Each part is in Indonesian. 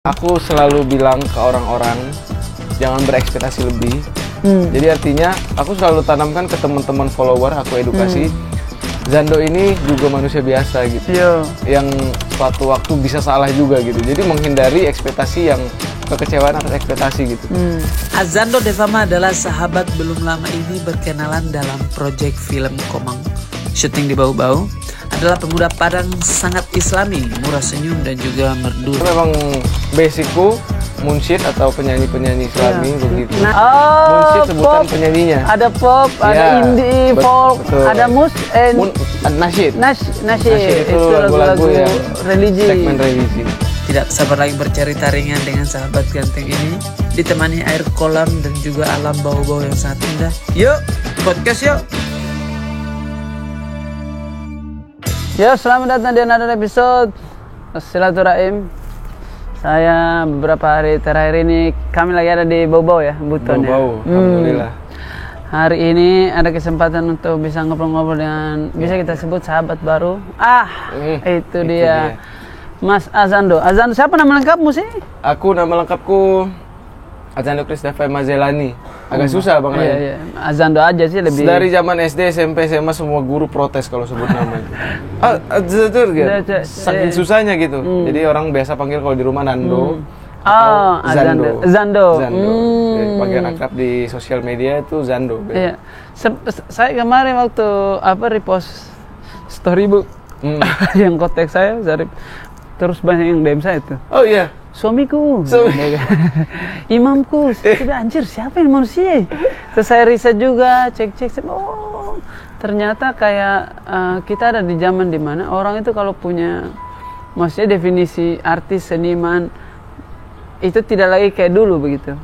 Aku selalu bilang ke orang-orang jangan berekspektasi lebih. Jadi artinya aku selalu tanamkan ke teman-teman follower, aku edukasi. Zando ini juga manusia biasa gitu. Yang suatu waktu bisa salah juga gitu. Jadi menghindari ekspektasi yang kekecewaan atas ekspektasi gitu. Azando Devama adalah sahabat belum lama ini berkenalan dalam proyek film Komang. Syuting di Bau-Bau. Adalah pemuda Padang sangat islami, murah senyum dan juga merdu. Memang basicku munsyid atau penyanyi-penyanyi islami begitu. Munsyid sebutan penyanyinya. Ada pop, ada indie, folk, betul. ada nasyid. Nasyid itu lagu-lagu yang religi. Segmen religi. Tidak sabar lagi bercerita ringan dengan sahabat ganteng ini, ditemani air kolam dan juga alam Bau-Bau yang sangat indah. Yuk, podcast yuk! Yo, selamat datang di another episode Silaturahim. Saya beberapa hari terakhir ini kami lagi ada di Bau-Bau ya, Buton ya. Alhamdulillah. Hari ini ada kesempatan untuk bisa ngobrol-ngobrol dengan bisa kita sebut sahabat baru. Itu dia. Mas Azando. Azando, siapa nama lengkapmu sih? Aku nama lengkapku Azando Christopher Mazelani. Agak susah Bang Ray. Iya. Azando aja sih lebih. Dari zaman SD, SMP, SMA semua guru protes kalau sebut nama itu. Azando gitu. Saking susahnya gitu. Jadi orang biasa panggil kalau di rumah Nando. Zando. Jadi panggilan akrab di sosial media itu Zando. Iya. Saya kemarin waktu repost story bu yang kontak saya, terus banyak yang DM saya itu. Oh iya. Suamiku, imamku, sudah anjir siapa yang manusia? Terus saya riset juga, cek, ternyata kayak kita ada di zaman dimana orang itu kalau punya, maksudnya definisi artis, seniman, itu tidak lagi kayak dulu begitu.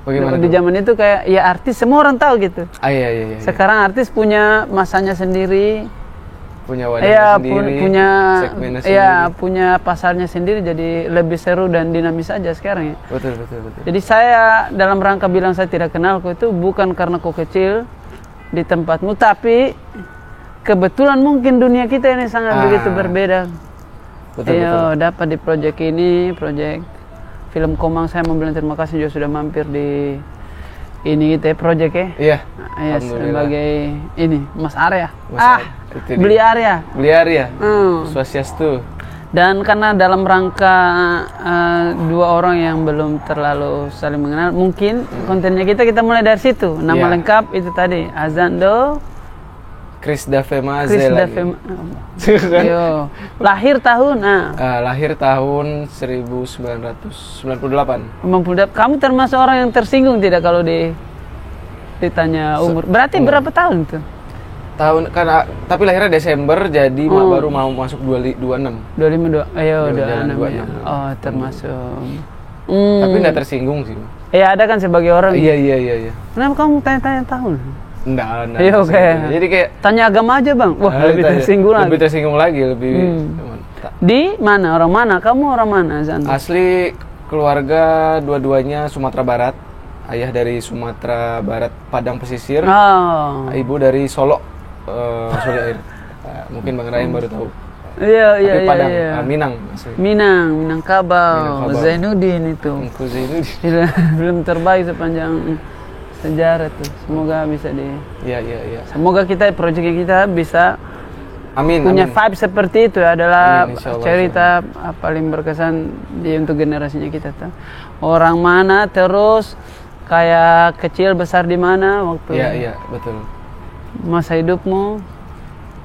Bagaimana di zaman itu kayak ya artis semua orang tahu gitu. Iya. Sekarang artis punya masanya sendiri. Punya wadahnya sendiri, segmennya sendiri. Punya pasarnya sendiri, jadi lebih seru dan dinamis aja sekarang ya. Betul. Jadi saya dalam rangka bilang saya tidak kenal kau itu bukan karena kau kecil di tempatmu, tapi kebetulan mungkin dunia kita ini sangat begitu berbeda. Betul. Dapat di proyek ini, proyek film Komang. Saya mau bilang terima kasih juga sudah mampir di ini kita proyek ya. Iya. Sebagai ini Mas Arya. Beli Arya. Swastiastu. Dan karena dalam rangka dua orang yang belum terlalu saling mengenal, mungkin kontennya kita mulai dari situ. Nama lengkap itu tadi Azando Christopher Mazelani. Lahir tahun lahir tahun 1998. Kamu termasuk orang yang tersinggung tidak kalau ditanya umur? Berarti berapa tahun itu? Tahun karena tapi lahirnya Desember, jadi baru mau masuk 26. 26. 26. Oh, termasuk. Tapi enggak tersinggung sih. Iya, ada kan sebagai orang. Iya. Kenapa kamu tanya-tanya tahun? Enggak. Iya, oke. Jadi kayak tanya agama aja, Bang. Wah, lebih tersinggung lagi. Di mana? Orang mana? Kamu orang mana, Zan? Asli keluarga dua-duanya Sumatera Barat. Ayah dari Sumatera Barat, Padang Pesisir. Ibu dari Solo. Air. Mungkin Bang Ryan baru tahu. Iya. Padang, Minang. Minangkabau. Zainuddin itu. Zainuddin. Belum terbaik sepanjang sejarah tuh. Semoga bisa Iya. Semoga proyek kita bisa punya vibe seperti itu adalah cerita paling berkesan untuk generasinya kita tuh. Orang mana terus kayak kecil besar di mana waktu? Iya, betul. Masa hidupmu?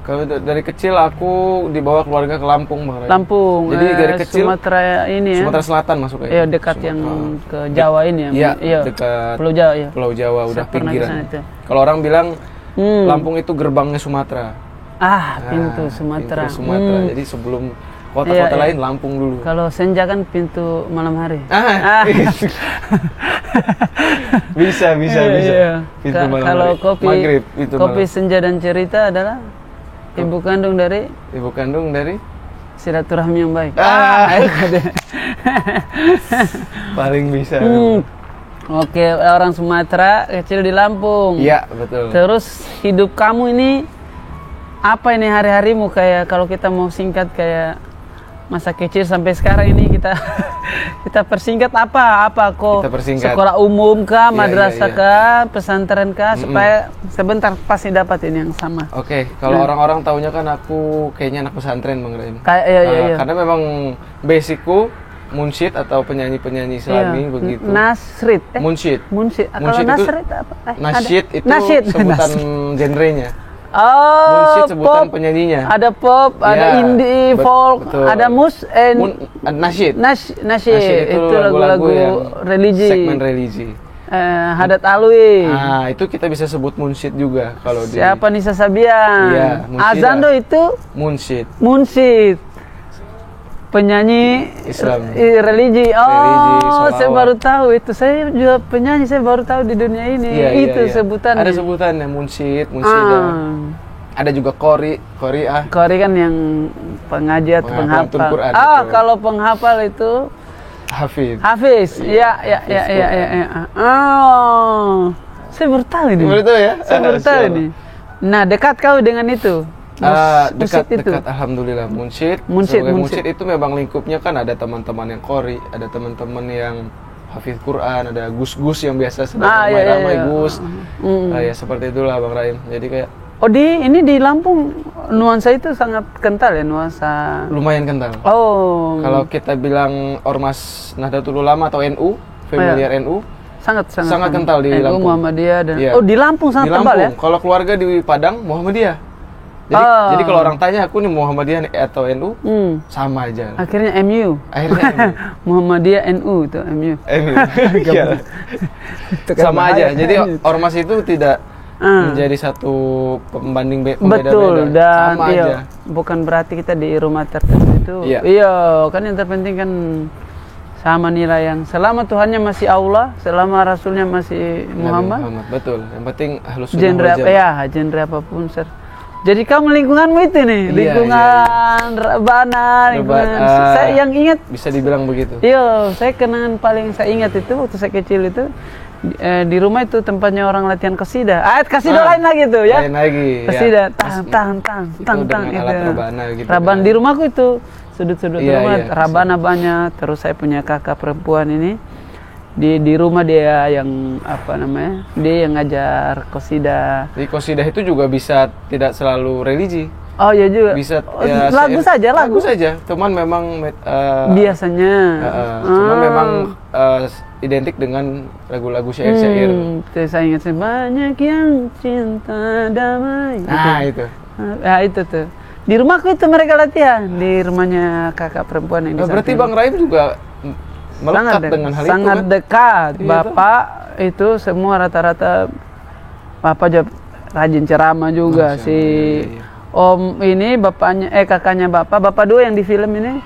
Kalau dari kecil aku dibawa keluarga ke Lampung, Bang Ray. Lampung. Jadi dari kecil Sumatera ini ya. Sumatera Selatan masuk ya. Iya, dekat yang ke Jawa ini ya. Iya, dekat Pulau Jawa ya. Pulau Jawa udah pinggiran. Kalau orang bilang Lampung itu gerbangnya Sumatera. Pintu Sumatera. Pintu Sumatera. Jadi sebelum kota-kota lain Lampung dulu. Kalau senja kan pintu malam hari. Bisa. Pintu malam kalau hari. Maghrib, kopi senja dan cerita adalah ibu kandung dari silaturahmi yang baik. Paling bisa. Oke, orang Sumatera kecil di Lampung. Iya, betul. Terus hidup kamu ini apa ini hari-harimu kayak kalau kita mau singkat kayak masa kecil sampai sekarang ini kita kita persingkat apa kok? Kita persingkat. Sekolah umum kah, Iya, madrasah iya. kah, pesantren kah, supaya sebentar pasti dapat ini yang sama. Oke, kalau orang-orang taunya kan aku kayaknya anak pesantren Bang Rahim. Kayak iya. Karena memang basicku munsyid atau penyanyi-penyanyi Islami Iya. begitu. Nasrid. Munsyid. Munsyid. Kalau Munsyid itu- nasrid apa? Nasyid itu Nasyid. sebutan genrenya. Oh, Munsyid sebutan pop. penyanyinya. Ada pop, ada Ya, indie, folk, betul. ada Nasyid. nasyid. Nasyid Itu lagu-lagu yang religi. segmen religi. Hadat alwi. Nah, itu kita bisa sebut munsyid juga kalau di Siapa Nisa Sabian? Iya, munsyid Azando lah. itu munsyid. munsyid. Penyanyi Islam. religi. Oh, Religi, saya sholawat. baru tahu itu. Saya juga penyanyi, saya baru tahu di dunia ini. Iya, Itu iya. sebutannya. Ada sebutannya munsyid, munsyidah. Ada juga qori'ah. Qori kan yang pengaji atau Penghafal penghafal. Quran, Ah, betul. kalau penghafal itu Hafiz. Hafiz. Iya. Oh, saya baru tahu ini. Baru tahu ya? Saya baru tahu Siap. ini. Nah, dekat kau dengan itu. Musik itu. Dekat alhamdulillah munsyid. Munsyid, Sebagai munsyid. munsyid itu memang lingkupnya kan ada teman-teman yang qori, ada teman-teman yang hafiz Quran, ada gus-gus yang biasa sedang ramai-ramai iya. gus. Ya seperti itulah Bang Rahim. Jadi kayak Oh, ini di Lampung nuansa itu sangat kental ya, nuansa. lumayan kental. Oh. Kalau kita bilang Ormas Nahdlatul Ulama atau NU, familiar NU, sangat kental di NU, Lampung. Muhammadiyah dan Iya. Oh, di Lampung sangat di tebal ya. Lampung. Kalau keluarga di Padang Muhammadiyah. Jadi kalau orang tanya aku nih Muhammadiyah atau NU, sama aja. Akhirnya MU. Akhirnya Muhammadiyah NU itu MU. NU. Iya. Itu kan Sama bahaya. aja. Jadi ormas itu tidak menjadi satu pembanding pembeda-beda. Betul, dan sama iya, aja. bukan berarti kita di rumah tertentu itu. Iya. Iya, kan yang terpenting kan sama nilai yang selama Tuhannya masih Allah, selama Rasulnya masih Nabi Muhammad, Betul. Yang penting ahlus sunnah genre wal apa jamaah. ya, genre apapun sir. Jadi kamu lingkunganmu itu nih, Iya, lingkungan Rabana, lingkungan. Reban- Saya yang ingat, Bisa dibilang begitu. iya, saya kenangan paling saya ingat itu waktu saya kecil itu di rumah itu tempatnya orang latihan qasidah. Qasidah lain lagi tuh ya. Lain lagi. Qasidah, ya. tang dengan alat rebana gitu Raban kan. di rumahku itu sudut-sudut Iya, rumah iya. rabana banyak. Terus saya punya kakak perempuan ini di rumah dia yang apa namanya? Dia yang ngajar qasidah. Di qasidah itu juga bisa tidak selalu religi. Oh iya juga. Bisa lagu saja lagu. Lagu saja. Cuman memang Biasanya. cuman memang identik dengan lagu-lagu syair-syair. Saya ingat banyak yang cinta damai. Nah, itu. Ya itu tuh. Di rumahku itu mereka latihan di rumahnya kakak perempuan yang di Berarti samping. Bang Rahim juga melekat dengan hal itu sangat kan? dekat. Iya, Bapak itu semua rata-rata Bapak juga rajin ceramah juga Masya si Allah, iya. Om ini bapaknya kakaknya Bapak dua yang di film ini.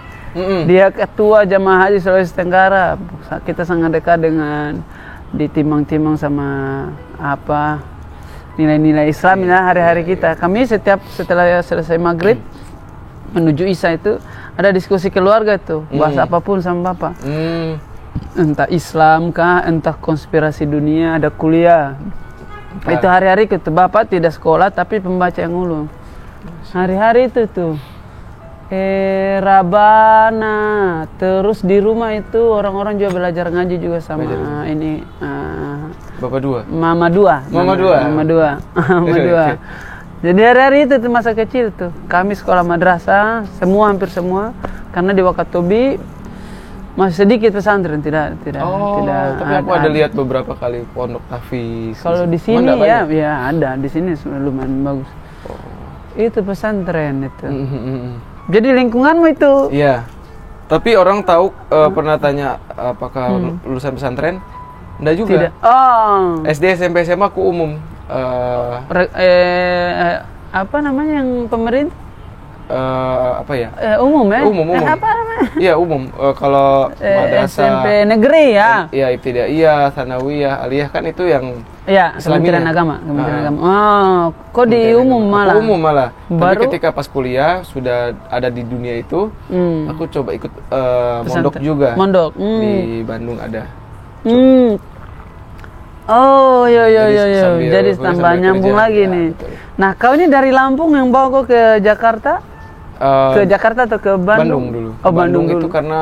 Dia ketua jamaah haji Sulawesi Tenggara. Kita sangat dekat dengan ditimang-timang sama apa nilai-nilai Islam ya hari-hari kita. Kami setelah selesai maghrib menuju Isya itu ada diskusi keluarga tuh, bahas apapun sama Bapak. Entah Islam kah, entah konspirasi dunia, ada kuliah. Itu hari-hari itu Bapak tidak sekolah tapi pembaca yang ulung. Hari-hari itu tuh. Rabana, terus di rumah itu orang-orang juga belajar ngaji juga sama ini Bapak dua. Mama dua. Jadi hari-hari itu tuh masa kecil tuh kami sekolah madrasah hampir semua karena di Wakatobi masih sedikit pesantren tidak. Tapi aku ada lihat beberapa kali pondok tahfiz. Kalau di sini ya ada di sini lumayan bagus. Itu pesantren itu. Jadi lingkunganmu itu. Iya. Tapi orang tahu pernah tanya apakah lulusan pesantren? Enggak juga. Tidak. Oh. SD, SMP, SMA aku umum. Apa namanya yang pemerintah? Apa ya? Umum ya? Umum. Apa namanya? Iya umum. Kalau madrasah SMP negeri ya? Iya ibtidaiyah, tsanawiyah, aliyah kan itu yang Iya, Kementerian Agama. Oh, kok di umum malah? Umum malah. Baru? Tapi ketika pas kuliah sudah ada di dunia itu, aku coba ikut mondok juga. Mondok. Di Bandung ada. Oh, iya. Jadi sambil tambah nyambung kerja. lagi Ya, nih. betul. Nah, kau ini dari Lampung yang bawa kau ke Jakarta? Ke Jakarta atau ke Bandung? Bandung dulu. Oh, Bandung itu dulu. karena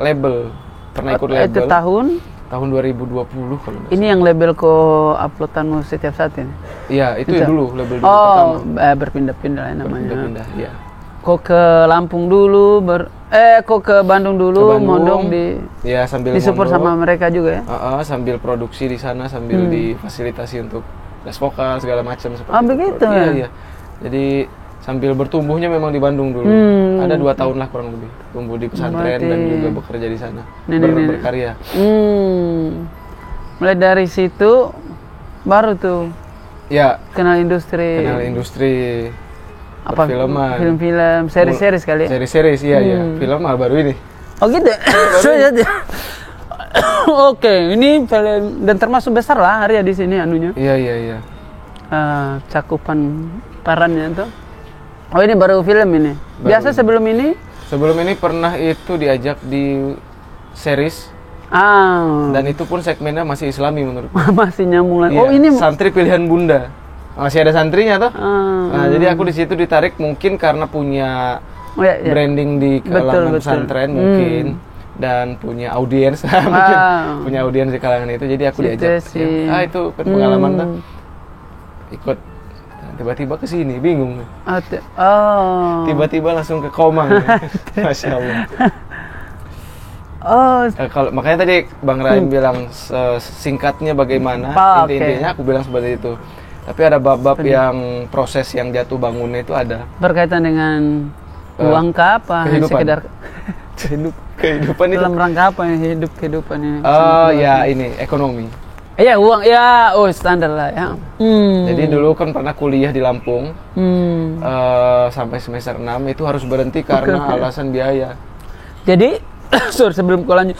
label. Pernah ikut label. Itu tahun? Tahun 2020 kalau nggak Ini yang label ko uploadanmu setiap saat ini? Iya, itu ya dulu label dulu Oh, pertama. berpindah-pindah lah namanya. Berpindah-pindah, iya. Kok ke Lampung dulu, kok ke Bandung dulu, Ke Bandung, mondok di ya sambil disupport mondok. sama mereka juga ya? Sambil produksi di sana, sambil difasilitasi untuk les vokal segala macam seperti Oh, itu. begitu Iya, ya? iya. Jadi sambil bertumbuhnya memang di Bandung dulu. Ada 2 tahun lah kurang lebih tumbuh di pesantren Berarti dan juga bekerja di sana. nenek-nenek. Berkarya. Mulai dari situ baru tuh Ya, kenal industri. kenal industri Apa perfilman. film-film, seri-seri kali. Seri-seri iya iya. Film baru ini. Oh gitu. Oke, ini film dan termasuk besar lah Arya di sini anunya. Iya iya iya. Cakupan perannya tuh. Oh ini baru film ini. Biasa sebelum ini? Sebelum ini pernah itu diajak di series dan itu pun segmennya masih Islami menurutku. Masih nyambung lagi. Iya, Oh ini santri pilihan Bunda. Masih ada santrinya toh. Ah. Nah, jadi aku di situ ditarik mungkin karena punya Oh, ya, ya. branding di kalangan pesantren mungkin dan punya audiens mungkin punya audiens di kalangan itu, jadi aku Gitu diajak. sih. Ya, itu kan pengalaman tuh. Ikut tiba-tiba ke sini bingung. Oh. Tiba-tiba langsung ke Komang. Masya Allah. Oh. Kalau makanya tadi Bang Rahim bilang singkatnya bagaimana, intinya aku bilang seperti itu. Tapi ada bab-bab yang proses yang jatuh bangunnya itu ada. Berkaitan dengan uang kah apa? Kehidupan. Sekedar Kehidupan itu. dalam rangka apa yang kehidupan ini? Oh ya ini ekonomi. Iya uang ya, oh standar lah ya. Jadi dulu kan pernah kuliah di Lampung sampai semester 6 itu harus berhenti karena alasan biaya. Jadi sorry, sebelum kau lanjut,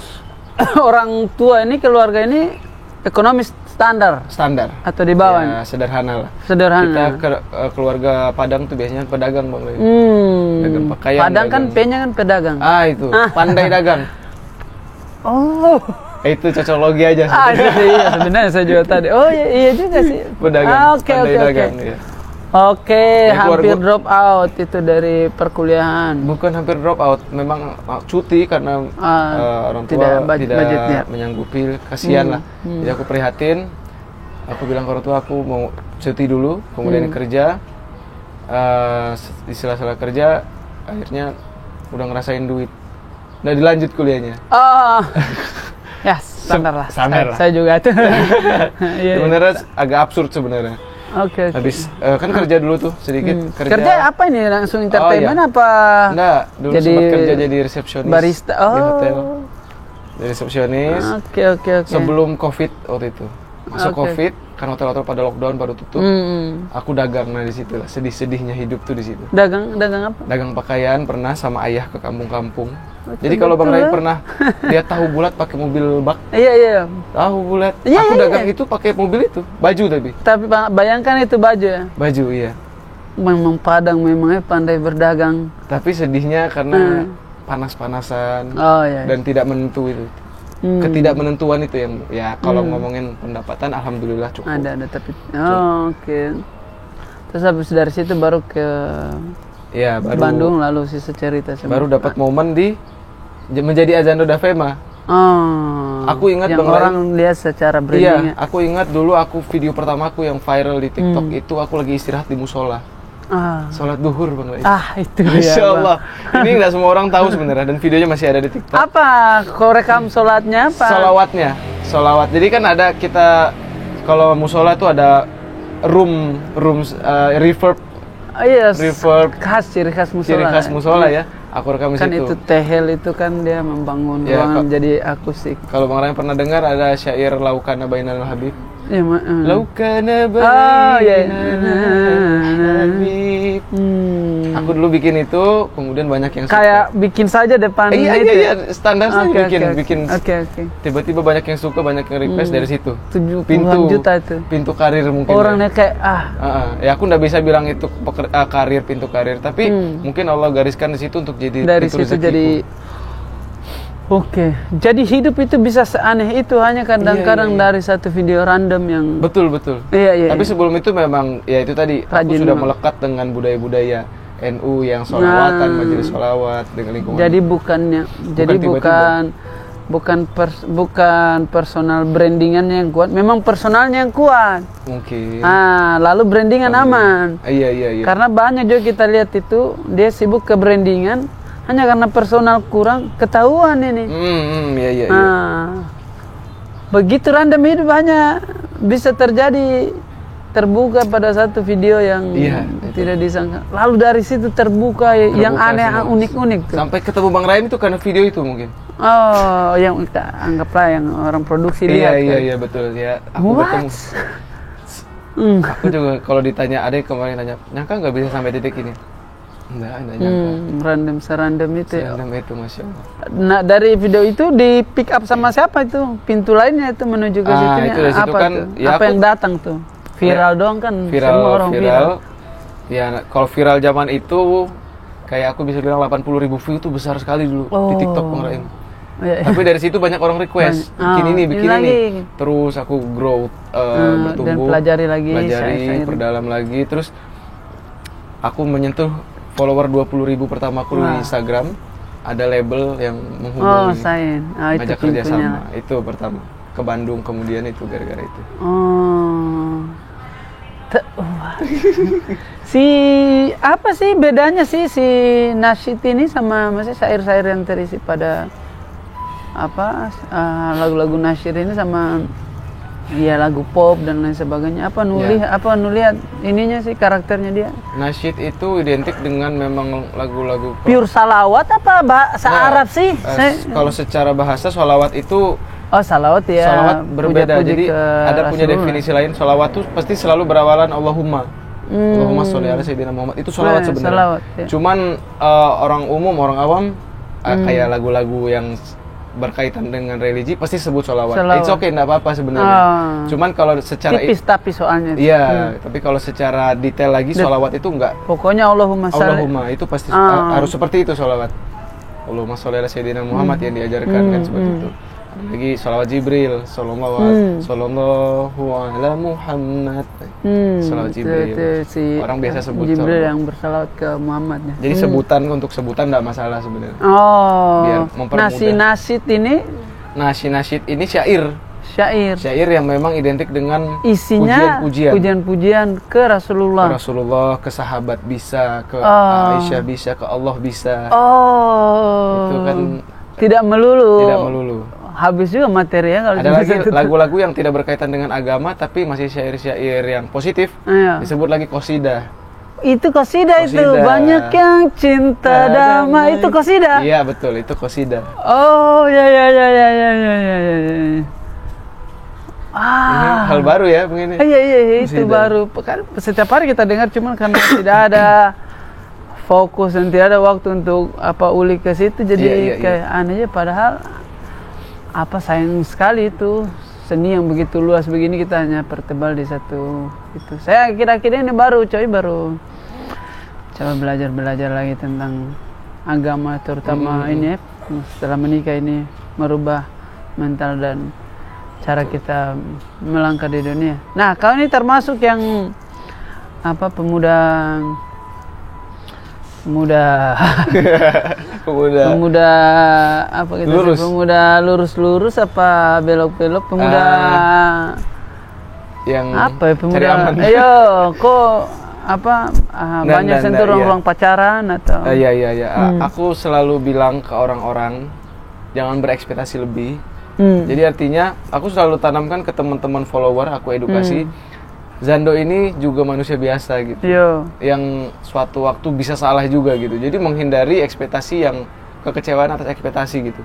orang tua ini keluarga ini ekonomis standar atau di bawah? Ya, sederhana lah. Sederhana. Kita keluarga Padang tuh biasanya pedagang Bang Rahim. Pedagang pakaian. Padang kan P-nya kan pedagang. Itu pandai dagang. Oh. Itu cocologi aja. Iya sebenarnya saya juga tadi. Oh iya juga sih. Pedagang. Oke. Iya. Oke, Ya, hampir drop out itu dari perkuliahan. Bukan hampir drop out, memang cuti karena orang tua tidak budgetnya. menyanggupi, kasihan lah. Jadi aku prihatin, aku bilang ke orang tua aku mau cuti dulu, kemudian kerja. Di sela-sela kerja, akhirnya udah ngerasain duit. Udah dilanjut kuliahnya. Oh, ya standar lah. Standar lah. Saya juga tuh. Iya. Sebenarnya agak absurd sebenarnya. Oke. Habis kan kerja dulu tuh sedikit. Kerja apa ini langsung entertainment apa? Enggak, dulu sempat kerja jadi resepsionis barista. di hotel. Jadi resepsionis. Oke. Sebelum Covid waktu itu. Masuk Covid, kan hotel-hotel pada lockdown baru tutup. Aku dagang di situ lah. Sedih-sedihnya hidup tuh di situ. Dagang apa? Dagang pakaian pernah sama ayah ke kampung-kampung. Jadi kalau Bang Rai pernah lihat tahu bulat pakai mobil bak? Iya. Tahu bulat. Iya, Aku iya. dagang itu pakai mobil itu, baju tapi. Tapi bayangkan itu baju ya. Baju iya. Memang Padang memangnya pandai berdagang. Tapi sedihnya karena panas-panasan Iya. dan tidak menentu itu. Ketidakmenentuan itu yang ya kalau ngomongin pendapatan alhamdulillah cukup. Ada tapi oke. Terus habis dari situ baru ke baru Bandung lalu sisa cerita baru dapat momen di menjadi Azando Dafema. Aku ingat yang orang lihat secara brandingnya. Iya, aku ingat dulu video pertamaku yang viral di TikTok itu aku lagi istirahat di musola. Sholat duhur Bang Rai. Itu dia. Masya Allah. Ini nggak semua orang tahu sebenarnya dan videonya masih ada di TikTok. Apa? Kau rekam sholatnya apa? Solawat. Jadi kan ada kita kalau musola tuh ada reverb. Iya. Reverb. Ciri khas musola. Ciri khas musola ya. Aku rekam di Kan situ. itu tehel itu kan dia membangun ruangan jadi akustik. Kalau Bang Rai pernah dengar ada syair Laukana Bainal Habib. Iya, Laukana Bainal Habib. Aku dulu bikin itu, kemudian banyak yang suka. Kayak bikin saja depan Iya, standar saja bikin. Oke. Tiba-tiba banyak yang suka, banyak yang request dari situ. 70 juta itu. Pintu karir mungkin. Orangnya kayak ya aku nggak bisa bilang itu pintu karir, tapi mungkin Allah gariskan di situ untuk jadi dari pintu situ rezekiku. jadi jadi hidup itu bisa seaneh itu hanya kadang-kadang dari satu video random yang betul. Iya. Tapi sebelum itu memang ya itu tadi aku sudah melekat dengan budaya-budaya NU yang sholawatan, majelis sholawat dengan lingkungan. Jadi bukan personal brandingannya yang kuat, memang personalnya yang kuat. Mungkin. Lalu brandingan aman. Iya. Karena banyak juga kita lihat itu dia sibuk ke brandingan, hanya karena personal kurang ketahuan ini. Iya. Begitu random itu banyak bisa terjadi, terbuka pada satu video yang tidak disangka. Lalu dari situ terbuka yang aneh, unik-unik tuh. Sampai ketemu Bang Ryan itu karena video itu mungkin. Oh, yang anggaplah yang orang produksi lihat. Iya betul ya. Aku ketemu. Aku juga kalau ditanya, ada yang kemarin tanya, nyangka nggak bisa sampai titik ini? Enggak nyangka. Serandom itu. Serandom itu, Masya Allah. Nah, dari video itu di pick up sama siapa itu? Pintu lainnya itu menuju ke situnya itu dari situ apa kan, tuh? ya apa yang datang tuh? Viral doang kan? Semua orang viral. Ya, kalau viral zaman itu kayak aku bisa bilang 80.000 view itu besar sekali dulu di TikTok Bang Raim. Tapi dari situ banyak orang request, bikin ini. Terus aku grow, bertumbuh, dan pelajari lagi, perdalam lagi. Terus aku menyentuh follower 20.000 pertamaku di Instagram. Ada label yang menghubungi, ngajak kerjasama. Itu pertama ke Bandung, kemudian itu gara-gara itu. Apa sih bedanya sih si nasyid ini sama maksudnya syair-syair yang terisi pada lagu-lagu nasyid ini sama lagu pop dan lain sebagainya? Apa nulihat ininya sih, karakternya dia? Nasyid itu identik dengan memang lagu-lagu pop. Pure salawat apa bahasa Arab sih? Kalau secara bahasa sholawat itu salawat ya. Salawat berbeda. Jadi ada punya definisi lain. Salawat itu pasti selalu berawalan Allahumma. Allahumma sholli ala sayyidina Muhammad. Itu salawat sebenarnya. Cuman orang umum, orang awam kayak lagu-lagu yang berkaitan dengan religi pasti sebut sholawat. It's okay, enggak apa-apa sebenarnya. Cuman kalau secara tipis tapi soalnya. Iya, tapi kalau secara detail lagi sholawat itu enggak. Pokoknya Allahumma itu pasti harus seperti itu sholawat. Allahumma sholli ala sayyidina Muhammad yang diajarkan kan seperti itu. Ada lagi sholawat Jibril, sallallahu ala Muhammad. Sholawat Jibril. Orang biasa sebut Jibril yang bersalawat ke Muhammad ya. Jadi untuk sebutan enggak masalah sebenarnya. Biar mempermudah. Nasyid ini syair. Syair yang memang identik dengan isinya pujian-pujian ke Rasulullah. Ke sahabat bisa, ke Aisyah bisa, ke Allah bisa. Itu kan tidak melulu. Habis juga materi ya kalau ada lagi lagu-lagu yang tidak berkaitan dengan agama tapi masih syair-syair yang positif. Disebut lagi qasidah. Itu qasidah itu banyak yang cinta damai itu qasidah. Iya betul, itu qasidah. Ya. Ini hal baru ya begini. Iya itu baru. Kan setiap hari kita dengar, cuman karena tidak ada fokus dan tidak ada waktu untuk ulik ke situ, jadi kayak aneh aja. Padahal sayang sekali itu seni yang begitu luas begini kita hanya pertebal di satu itu. Saya kira-kira ini baru coba belajar lagi tentang agama, terutama ini setelah menikah ini merubah mental dan cara kita melangkah di dunia. Nah, kau ini termasuk yang pemuda lurus apa belok-belok, pemuda yang pemuda banyak sentuh ruang pacaran atau aku selalu bilang ke orang-orang jangan berekspektasi lebih. Jadi artinya aku selalu tanamkan ke teman-teman follower aku edukasi, Zando ini juga manusia biasa gitu. Yang suatu waktu bisa salah juga gitu. Jadi menghindari ekspektasi yang kekecewaan atas ekspektasi gitu.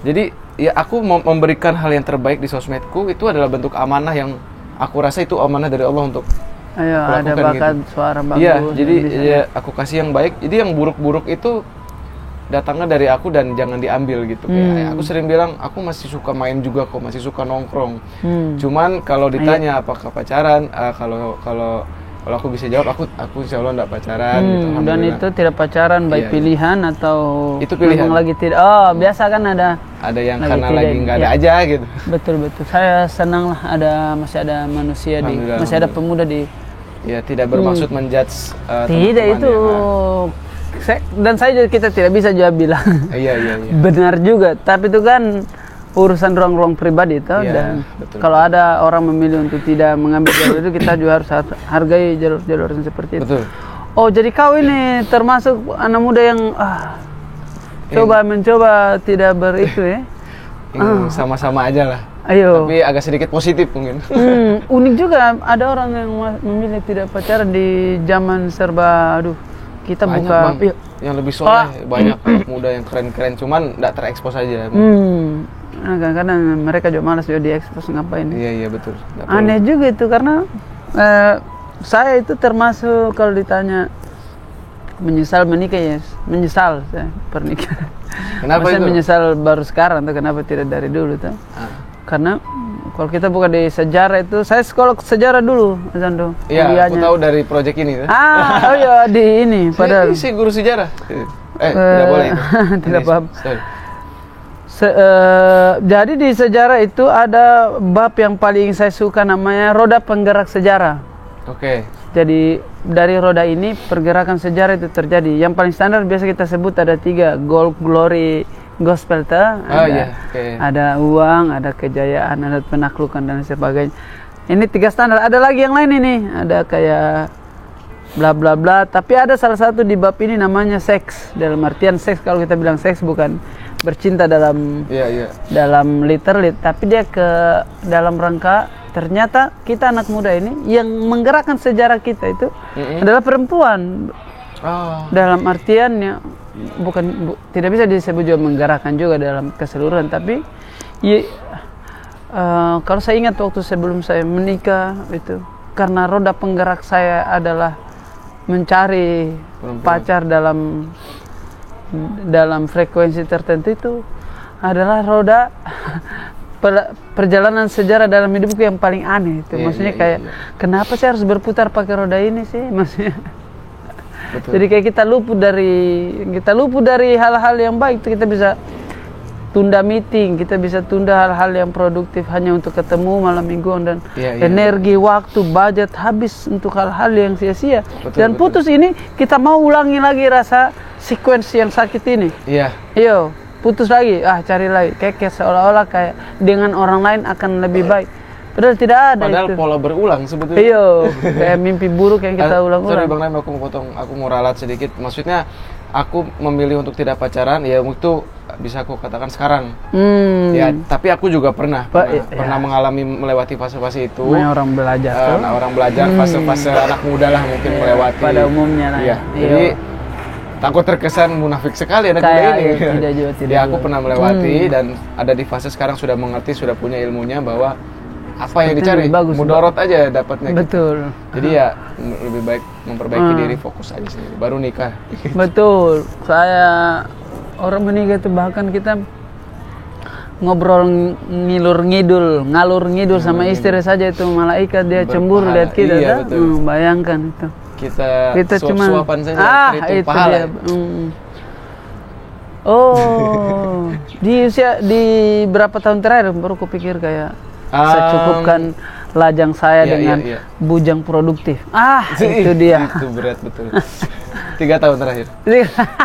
Jadi ya aku memberikan hal yang terbaik di sosmedku, itu adalah bentuk amanah yang aku rasa itu amanah dari Allah untuk ada bakat gitu. Suara bagus. Iya, jadi aku kasih yang baik. Jadi yang buruk-buruk itu datangnya dari aku dan jangan diambil gitu. Kayak aku sering bilang aku masih suka main juga kok, masih suka nongkrong. Cuman kalau ditanya apakah pacaran, kalau aku bisa jawab aku insya Allah enggak pacaran gitu. Dan itu tidak pacaran baik pilihan atau itu pilihan lagi tidak. Biasa kan ada yang karena lagi nggak ada aja gitu. Betul. Saya senang lah masih ada manusia masih ada pemuda di Ya, tidak bermaksud menjudge Tidak itu. Dan saya juga, kita tidak bisa juga bilang Iya. benar juga. Tapi itu kan urusan ruang-ruang pribadi itu. Iya, Dan betul. kalau ada orang memilih untuk tidak mengambil jalur itu, kita juga harus hargai jalur-jalur yang seperti itu. Betul. Oh, jadi kau ini termasuk anak muda yang mencoba tidak beritu ya? Ingin sama-sama aja lah. Ayo. Tapi agak sedikit positif mungkin. Unik juga ada orang yang memilih tidak pacaran di zaman serba, kita Banyak, buka. Bang, yang lebih soleh, banyak anak muda yang keren-keren, cuman nggak terekspos aja. Nah, kadang-kadang mereka juga malas juga diekspos ngapain. Iya betul. Nggak Aneh juga itu karena saya itu termasuk kalau ditanya menyesal menikah, ya menyesal saya pernikahan. Kenapa Maksudnya itu? menyesal baru sekarang tuh, kenapa tidak dari dulu tuh? Karena kalau kita buka di sejarah itu, saya sekolah sejarah dulu, Zando. Iya, aku tahu dari proyek ini. Oh iya, di ini padahal. Saya guru sejarah. Tidak boleh itu. Tidak paham. Sorry. Jadi di sejarah itu ada bab yang paling saya suka, namanya roda penggerak sejarah. Oke. Jadi dari roda ini pergerakan sejarah itu terjadi. Yang paling standar biasa kita sebut ada 3, gold, glory, gospel ta. Ada uang, ada kejayaan, ada penaklukan dan sebagainya. Ini 3 standar. Ada lagi yang lain ini. Ada kayak bla bla bla. Tapi ada salah satu di bab ini namanya seks. Dalam artian seks, kalau kita bilang seks bukan bercinta dalam dalam literal, tapi dia ke dalam rangka ternyata kita anak muda ini yang menggerakkan sejarah kita itu adalah perempuan. Dalam artiannya tidak bisa disebut juga menggerakkan juga dalam keseluruhan, tapi kalau saya ingat waktu sebelum saya menikah itu, karena roda penggerak saya adalah mencari pacar dalam frekuensi tertentu, itu adalah roda perjalanan sejarah dalam hidupku yang paling aneh itu. Maksudnya kayak kenapa saya harus berputar pakai roda ini sih, maksudnya. Betul. Jadi kayak kita luput dari hal-hal yang baik. Kita bisa tunda meeting, kita bisa tunda hal-hal yang produktif hanya untuk ketemu malam mingguan, dan energi, waktu, budget habis untuk hal-hal yang sia-sia. Dan putus ini kita mau ulangi lagi rasa sequence yang sakit ini. Iya. Putus lagi, cari lagi, kayak seolah-olah kayak dengan orang lain akan lebih baik. Padahal tidak ada. Padahal itu pola berulang sebetulnya. Iya, kayak mimpi buruk yang kita ulang-ulang. Sorry Bang Naim, aku mau potong, aku mau ralat sedikit. Maksudnya aku memilih untuk tidak pacaran, ya itu bisa aku katakan sekarang. Ya, tapi aku juga pernah mengalami melewati fase-fase itu. Orang belajar. Orang belajar, fase-fase anak muda lah mungkin melewati. Pada umumnya lah. Iya. Jadi takut terkesan munafik sekali anak muda ini. Tidak aku pernah melewati dan ada di fase sekarang sudah mengerti, sudah punya ilmunya bahwa apa yang dicari, mudorot aja dapatnya. Betul. Jadi ya lebih baik memperbaiki diri, fokus aja sendiri, baru nikah. Betul. Saya orang menikah itu bahkan kita ngobrol ngalur ngidul sama istri saja itu malaikat dia cemburu lihat kita. Iya, betul. Bayangkan itu. Kita cuma suap-suapan saja, itu pahala. Di berapa tahun terakhir baru kupikir kayak saya cukupkan lajang saya dengan bujang produktif. Itu dia. Itu berat betul. 3 tahun terakhir.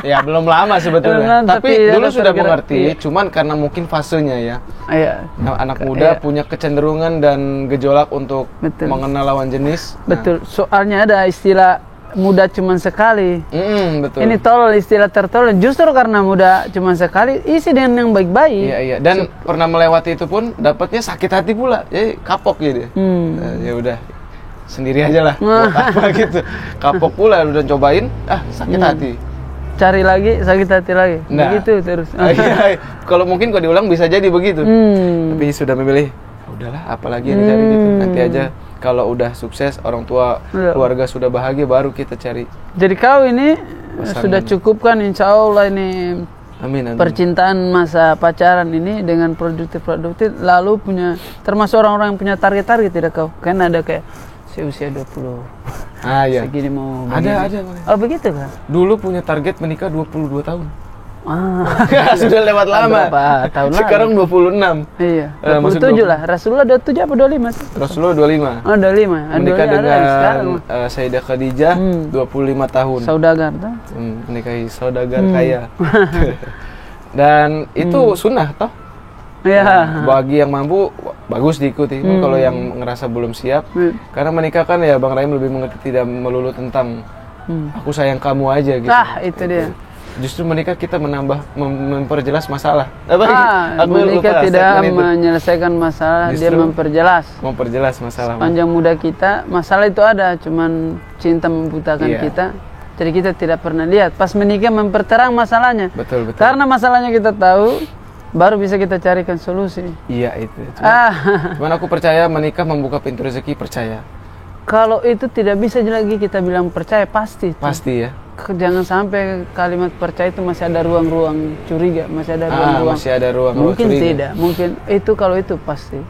Ya belum lama sebetulnya. Tapi dulu sudah mengerti, cuman karena mungkin fasenya ya. Anak muda punya kecenderungan dan gejolak untuk mengenal lawan jenis. Betul. Soalnya ada istilah muda cuman sekali. Betul. Ini tolol, istilah tertolol. Justru karena muda cuman sekali, isi dengan yang baik-baik. Iya. Dan pernah melewati itu pun dapatnya sakit hati pula. Jadi kapok gitu. Ya udah. Sendiri aja lah. Buat apa gitu. Kapok pula udah cobain, sakit hati. Cari lagi, sakit hati lagi. Begitu terus. Kalau mungkin kalau diulang bisa jadi begitu. Tapi sudah memilih, udahlah apalagi yang dicari gitu. Nanti aja kalau udah sukses, orang tua, keluarga sudah bahagia, baru kita cari. Jadi kau ini sudah cukup kan, insya Allah ini. Amin. Percintaan masa pacaran ini dengan produktif, lalu punya, termasuk orang-orang yang punya target tidak kau? Kan ada kayak usia 20. Iya. Segini mau ada. Oh begitu kan? Dulu punya target menikah 22 tahun. Sudah lewat lama. Berapa tahun lalu? Sekarang 26. Iya. Masuk 27 lah. Rasulullah 27 apa 25 sih? Rasulullah 25. Oh, 25. Menikah 25 ada dengan sekarang. Sayyidah Khadijah 25 tahun. Saudagar tuh. Menikahi saudagar kaya. Dan itu sunnah toh. Iya. Bagi yang mampu bagus diikuti. Kalau yang ngerasa belum siap, karena menikah kan ya Bang Rahim lebih mengerti, tidak melulu tentang aku sayang kamu aja gitu. Itu dia. Justru menikah kita memperjelas masalah. Menikah tidak menyelesaikan masalah, Justru dia memperjelas masalah. Panjang muda kita, masalah itu ada, cuman cinta membutakan kita. Jadi kita tidak pernah lihat. Pas menikah memperterang masalahnya. Betul. Karena masalahnya kita tahu, baru bisa kita carikan solusi. Iya itu. Cuman aku percaya menikah membuka pintu rezeki, percaya. Kalau itu tidak bisa lagi kita bilang percaya, pasti. Pasti ya. Jangan sampai kalimat percaya itu masih ada ruang-ruang curiga, masih ada ruang-ruang. Masih ada ruang mungkin curiga. Tidak, mungkin itu kalau itu pasti.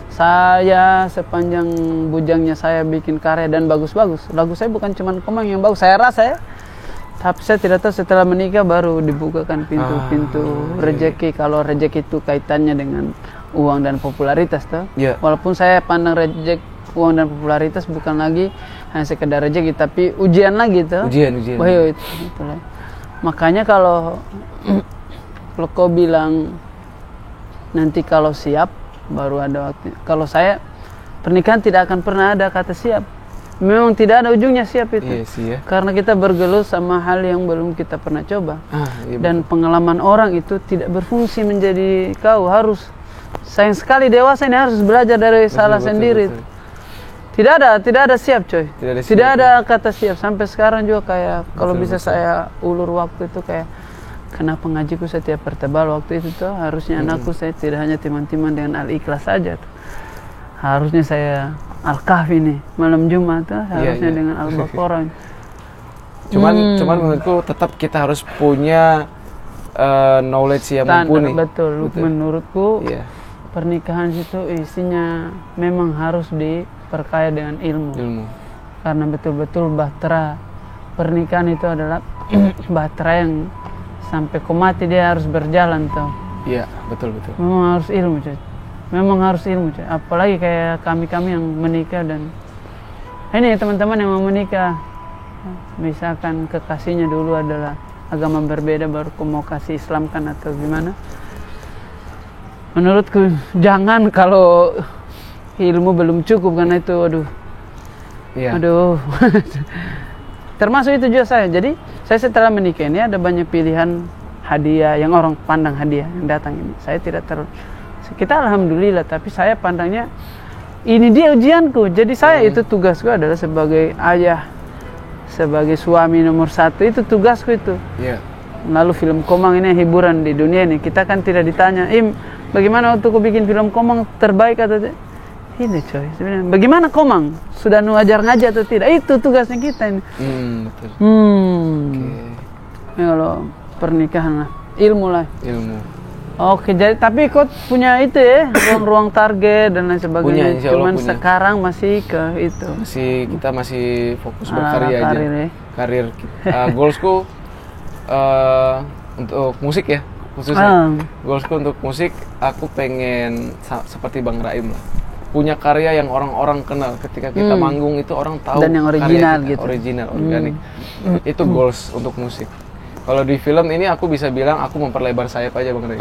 Saya sepanjang bujangnya saya bikin karya dan bagus-bagus. Lagu saya bukan cuma Komang yang bagus, saya rasa ya. Tapi saya tidak tahu setelah menikah baru dibukakan pintu-pintu rezeki. Kalau rezeki itu kaitannya dengan uang dan popularitas toh. Yeah. Walaupun saya pandang rezeki uang dan popularitas bukan lagi hanya sekedar rezeki, tapi ujian lagi tuh. Ujian. Wah, itulah. Makanya kalau kau bilang nanti kalau siap baru ada waktu. Kalau saya pernikahan tidak akan pernah ada kata siap. Memang tidak ada ujungnya siap itu. Iya sih ya. Karena kita bergelut sama hal yang belum kita pernah coba. Iya, dan pengalaman orang itu tidak berfungsi menjadi kau. Harus sayang sekali dewasa ini harus belajar dari salah sendiri. Betul. Tidak ada siap coy. Tidak ada kata siap. Sampai sekarang juga kayak kalau bisa saya ulur waktu itu kayak kenapa ngajiku setiap pertebal waktu itu tuh harusnya anakku saya tidak hanya timan-timan dengan Al-Ikhlas saja tuh. Harusnya saya Al-Kahfi nih malam Jumat tuh harusnya dengan Al-Baqarah. Cuman menurutku tetap kita harus punya knowledge yang mumpuni. Betul. Menurutku pernikahan itu isinya memang harus diperkaya dengan ilmu. Karena betul-betul bahtera pernikahan itu adalah bahtera yang sampai kau mati dia harus berjalan tuh. Iya, betul. Memang harus ilmu coy. Apalagi kayak kami yang menikah dan ini teman-teman yang mau menikah, misalkan kekasihnya dulu adalah agama berbeda baru kau mau kasih Islamkan atau gimana. Menurutku jangan kalau ilmu belum cukup, karena itu aduh. Termasuk itu juga saya. Jadi saya setelah menikah ini ada banyak pilihan hadiah yang orang pandang hadiah yang datang ini. Saya tidak kita alhamdulillah, tapi saya pandangnya ini dia ujianku. Jadi saya itu tugasku adalah sebagai ayah, sebagai suami nomor 1 itu tugasku itu. Lalu film Komang ini hiburan di dunia ini. Kita kan tidak ditanya, bagaimana waktu kau bikin film Komang terbaik atau tidak? Ini coy, sebenarnya bagaimana Komang? Sudah ngajar ngaji atau tidak? Itu tugasnya kita ini. Betul. Ini kalau pernikahan lah, ilmu lah. Oke, jadi tapi kau punya itu ya, ruang-ruang target dan lain sebagainya. Cuman sekarang masih ke itu. Kita masih fokus berkarya aja. Karir kita. Goalsku untuk musik ya, khususnya. Goalsku untuk musik, aku pengen seperti Bang Raim lah. Punya karya yang orang-orang kenal. Ketika kita manggung itu orang tahu. Dan yang original gitu. Original, organik. Itu goals untuk musik. Kalau di film ini aku bisa bilang aku memperlebar sayap aja Bang Ray.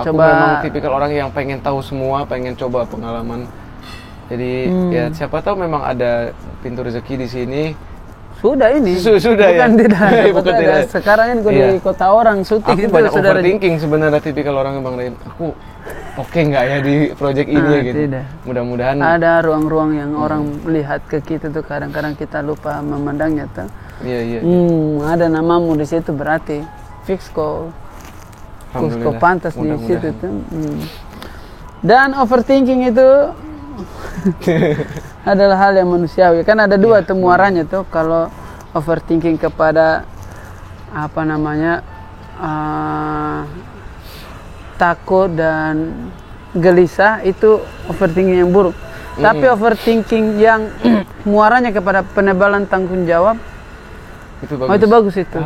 Aku memang tipikal orang yang pengen tahu semua, pengen coba pengalaman. Jadi ya siapa tahu memang ada pintu rezeki di sini. Sudah ini. Sudah ya. Bukan tidak. Sekarang ini di kota orang syuting aku itu banyak sudah overthinking sebenarnya tipikal orang Bang Ray. Aku oke nggak ya di project ini ya gitu. Tidak. Mudah-mudahan ada ruang-ruang yang orang lihat ke kita tuh kadang-kadang kita lupa memandangnya tuh. Iya. Ada namamu di situ berarti fix kok pantas di situ tuh. Dan overthinking itu adalah hal yang manusiawi. Kan ada dua tuh muaranya tuh. Kalau overthinking kepada takut dan gelisah itu overthinking yang buruk. Tapi overthinking yang muaranya kepada penebalan tanggung jawab itu bagus itu.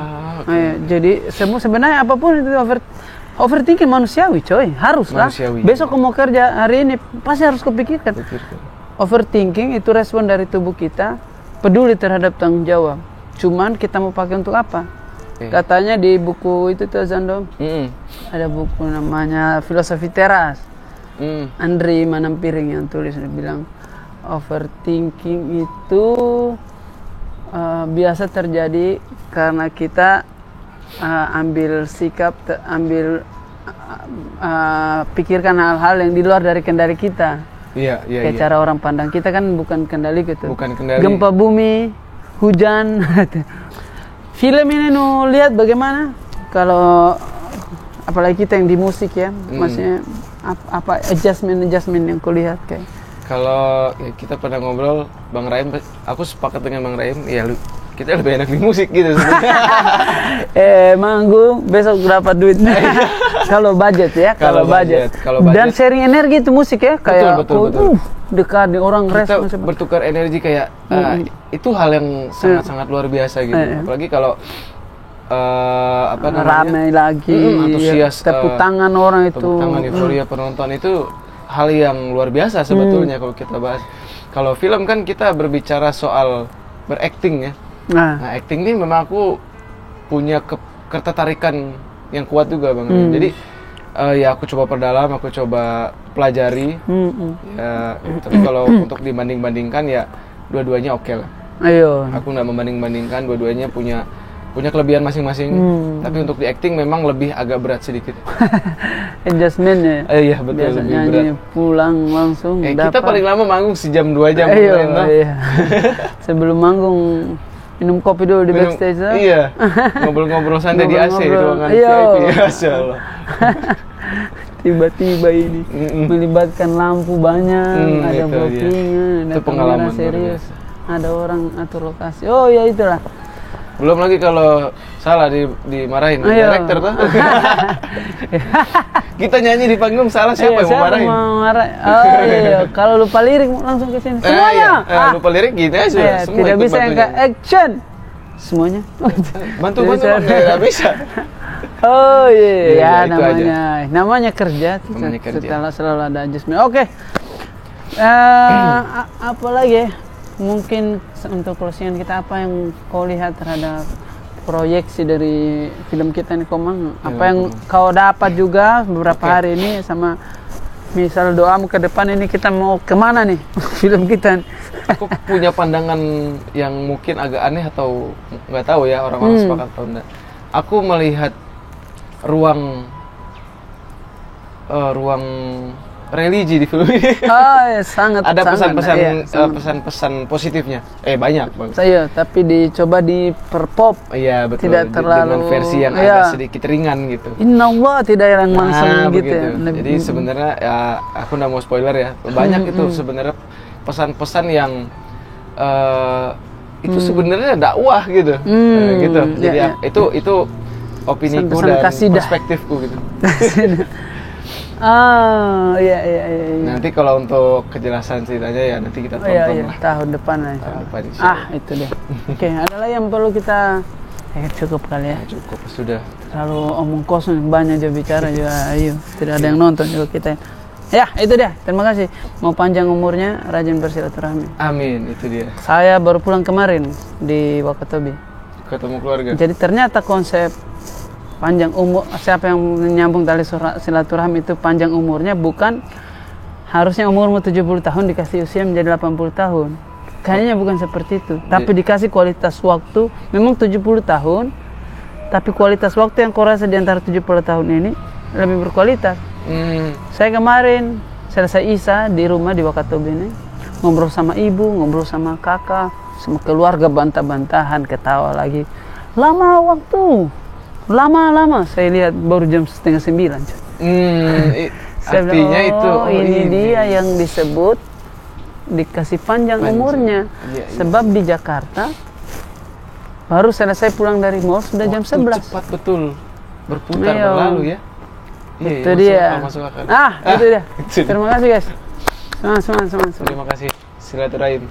Jadi sebenarnya apapun itu overthinking manusiawi, coy. Haruslah. Besok kamu mau kerja hari ini pasti harus kepikirkan. Overthinking itu respon dari tubuh kita peduli terhadap tanggung jawab. Cuman kita mau pakai untuk apa? Katanya di buku itu tuh Zando, ada buku namanya Filosofi Teras. Andri Manampiring yang tulis, dia bilang overthinking itu biasa terjadi karena kita ambil sikap, pikirkan hal-hal yang di luar dari kendali kita. Kayak cara orang pandang kita kan bukan kendali gitu. Gempa bumi, hujan. Film ini lihat bagaimana kalau apalagi kita yang di musik ya, maksudnya apa adjustment yang kulihat kayak. Kalau kita pernah ngobrol, Bang Rahim, aku sepakat dengan Bang Rahim, ya kita lebih enak di musik gitu sebenarnya. Manggung besok dapat duit. Kalau budget ya, kalau budget. Dan sharing energi itu musik ya, kayak betul. Dekat di orang kita bertukar energi kayak itu hal yang sangat luar biasa gitu. Apalagi kalau ramai lagi, antusias, tepuk tangan orang itu, tepuk tangan, euforia penonton itu hal yang luar biasa sebetulnya kalau kita bahas. Kalau film kan kita berbicara soal berakting ya. Nah, acting ini memang aku punya ketertarikan yang kuat juga Bang. Jadi ya aku coba perdalam, aku coba pelajari. Ya, tapi kalau untuk dibanding-bandingkan ya dua-duanya oke lah. Aku nggak membanding-bandingkan, dua-duanya punya kelebihan masing-masing. Tapi untuk di acting memang lebih agak berat sedikit. Adjustmentnya. Iya betul, lebih berat. Pulang langsung kita paling lama manggung sejam 2 jam. Sebelum manggung minum kopi dulu di backstage. Iya. Ngobrol-ngobrol santai di AC di ruangan VIP. Masya Allah. Tiba-tiba ini melibatkan lampu banyak, ada blocking, ada pengalaman serius, ada orang atur lokasi. Oh ya itulah. Belum lagi kalau salah dimarahin director tuh. Kita nyanyi di panggung salah, siapa yang mau marahin? Oh iya, kalau lupa lirik langsung ke sini. Semuanya. Lupa lirik gini aja. Tidak bisa yang ke action. Semuanya. Bantu enggak bisa. Oh iya, namanya kerja. Setelah selalu ada adjustment. Oke. Apa lagi? Mungkin untuk closingan kita, apa yang kau lihat terhadap proyeksi dari film kita nih Komang? Apa yang kau dapat juga beberapa hari ini, sama misal doamu ke depan ini kita mau kemana nih film kita? Aku punya pandangan yang mungkin agak aneh atau nggak tahu ya orang-orang sepakat atau enggak. Aku melihat ruang religi di film ini. Sangat ada pesan-pesan positifnya. Banyak Bang. Tapi dicoba diperpop. Iya betul. Tidak terlalu dengan versi yang agak sedikit ringan gitu. Inna Allah tidak yang langsung gitu ya. Jadi sebenarnya ya aku nggak mau spoiler ya. Banyak itu sebenarnya pesan-pesan yang itu sebenarnya dakwah gitu. Gitu. Jadi itu opiniku dan perspektifku gitu. Iya. Nanti kalau untuk kejelasan ceritanya ya nanti kita tonton lah. Tahun depan lah. Itu deh. Oke, ada lagi yang perlu kita cukup kali ya. Cukup sudah. Terlalu omong kosong, banyak juga bicara juga. Ayo, tidak ada yang nonton juga kita. Ya, itu dia. Terima kasih. Mau panjang umurnya, rajin bersilaturahmi. Amin, itu dia. Saya baru pulang kemarin di Wakatobi. Ketemu keluarga. Jadi ternyata konsep panjang umur, siapa yang menyambung tali silaturahmi itu panjang umurnya bukan harusnya umurmu 70 tahun dikasih usia menjadi 80 tahun. Kayaknya bukan seperti itu. Tapi dikasih kualitas waktu, memang 70 tahun, tapi kualitas waktu yang kau rasa di antara 70 tahun ini lebih berkualitas. Saya kemarin selesai Isa di rumah di Wakatobi ini, ngobrol sama ibu, ngobrol sama kakak, sama keluarga, bantah-bantahan, ketawa lagi. Lama lama saya lihat baru jam 8:30. Artinya itu ini dia yang disebut dikasih panjang umurnya. Sebab di Jakarta baru selesai pulang dari mall sudah jam 11. Cepat betul berputar berlalu ya. Itu dia. Masuk akal. Itu dia. Terima kasih guys. Semangat. Terima kasih. Silaturahim.